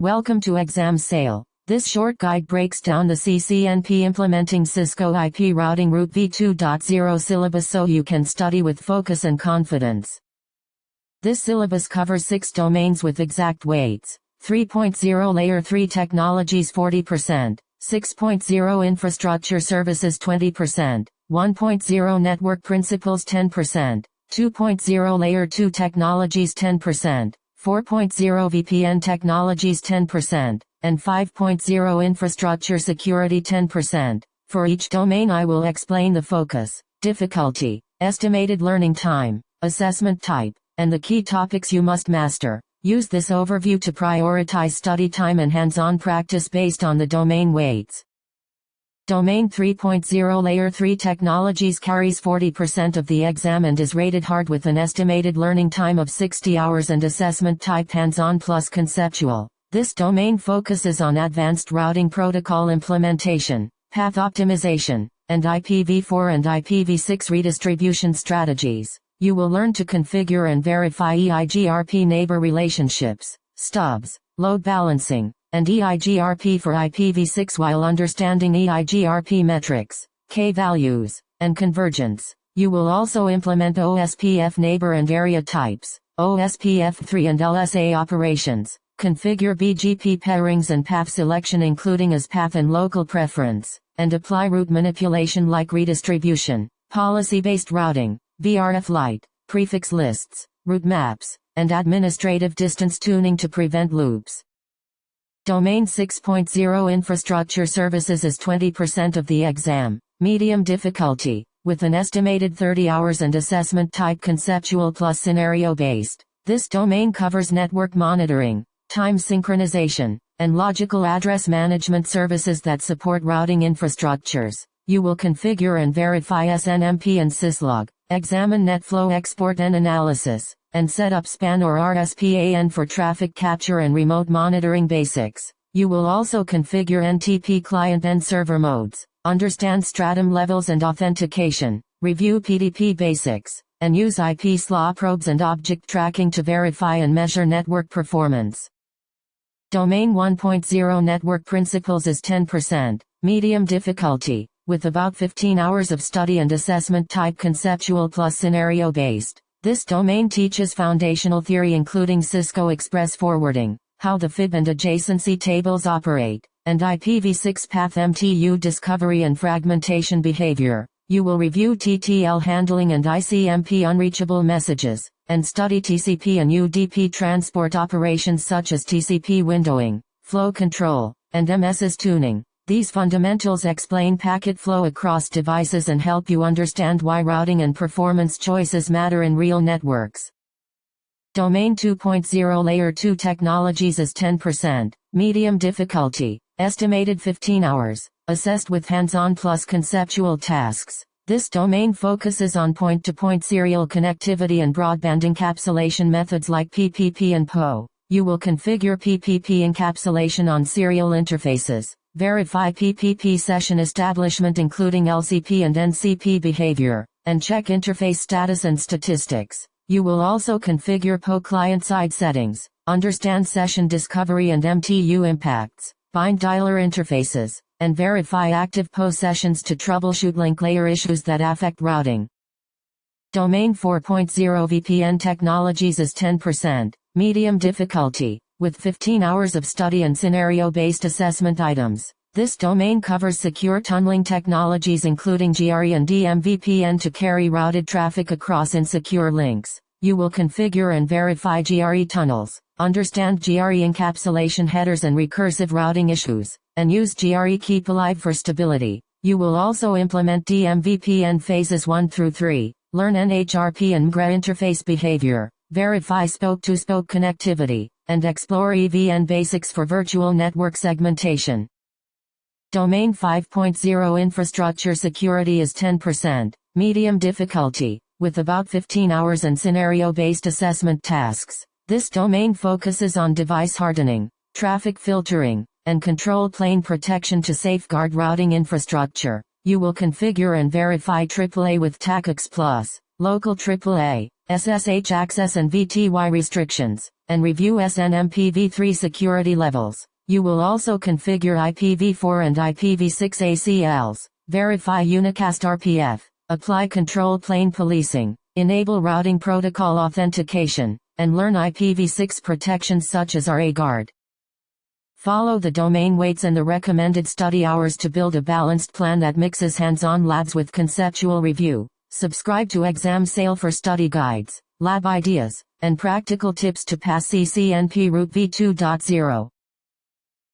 Welcome to Exam Sale. This short guide breaks down the CCNP Implementing Cisco IP Routing Route v2.0 syllabus so you can study with focus and confidence. This syllabus covers 6 domains with exact weights. 3.0 Layer 3 Technologies 40%, 6.0 Infrastructure Services 20%, 1.0 Network Principles 10%, 2.0 Layer 2 Technologies 10%, 4.0 VPN Technologies 10%, and 5.0 Infrastructure Security 10%. For each domain I will explain the focus, difficulty, estimated learning time, assessment type, and the key topics you must master. Use this overview to prioritize study time and hands-on practice based on the domain weights. Domain 3.0 Layer 3 Technologies carries 40% of the exam and is rated hard with an estimated learning time of 60 hours and assessment type hands-on plus conceptual. This domain focuses on advanced routing protocol implementation, path optimization, and IPv4 and IPv6 redistribution strategies. You will learn to configure and verify EIGRP neighbor relationships, stubs, load balancing, and EIGRP for IPv6 while understanding EIGRP metrics, K-values, and convergence. You will also implement OSPF neighbor and area types, OSPF3 and LSA operations, configure BGP pairings and path selection including as path and local preference, and apply route manipulation like redistribution, policy-based routing, VRF Lite, prefix lists, route maps, and administrative distance tuning to prevent loops. Domain 6.0 Infrastructure Services is 20% of the exam, medium difficulty, with an estimated 30 hours and assessment type conceptual plus scenario-based. This domain covers network monitoring, time synchronization, and logical address management services that support routing infrastructures. You will configure and verify SNMP and syslog, examine NetFlow export and analysis, and set up SPAN or RSPAN for traffic capture and remote monitoring basics. You will also configure NTP client and server modes, understand stratum levels and authentication, review PDP basics, and use IP slaw probes and object tracking to verify and measure network performance. Domain 1.0 Network Principles is 10%, medium difficulty, with about 15 hours of study and assessment type conceptual plus scenario-based. This domain teaches foundational theory including Cisco Express Forwarding, how the FIB and adjacency tables operate, and IPv6 path MTU discovery and fragmentation behavior. You will review TTL handling and ICMP unreachable messages, and study TCP and UDP transport operations such as TCP windowing, flow control, and MSS tuning. These fundamentals explain packet flow across devices and help you understand why routing and performance choices matter in real networks. Domain 2.0 Layer 2 Technologies is 10%, medium difficulty, estimated 15 hours, assessed with hands-on plus conceptual tasks. This domain focuses on point-to-point serial connectivity and broadband encapsulation methods like PPP and PO. You will configure PPP encapsulation on serial interfaces. Verify PPP session establishment including LCP and NCP behavior, and check interface status and statistics. You will also configure PO client-side settings, understand session discovery and MTU impacts, bind dialer interfaces, and verify active PO sessions to troubleshoot link layer issues that affect routing. Domain 4.0 VPN Technologies is 10%, medium difficulty, with 15 hours of study and scenario-based assessment items. This domain covers secure tunneling technologies including GRE and DMVPN to carry routed traffic across insecure links. You will configure and verify GRE tunnels, understand GRE encapsulation headers and recursive routing issues, and use GRE Keep Alive for stability. You will also implement DMVPN phases 1 through 3, learn NHRP and MGRE interface behavior, verify spoke-to-spoke connectivity, and explore EVN basics for virtual network segmentation. Domain 5.0 Infrastructure Security is 10%, medium difficulty, with about 15 hours and scenario-based assessment tasks. This domain focuses on device hardening, traffic filtering, and control plane protection to safeguard routing infrastructure. You will configure and verify AAA with TACAX Plus, local AAA, SSH access and VTY restrictions, and review SNMP v3 security levels. You will also configure IPv4 and IPv6 ACLs, verify unicast RPF, apply control plane policing, enable routing protocol authentication, and learn IPv6 protections such as RA-Guard. Follow the domain weights and the recommended study hours to build a balanced plan that mixes hands-on labs with conceptual review. Subscribe to Exam Sale for study guides, lab ideas, and practical tips to pass CCNP Route v2.0.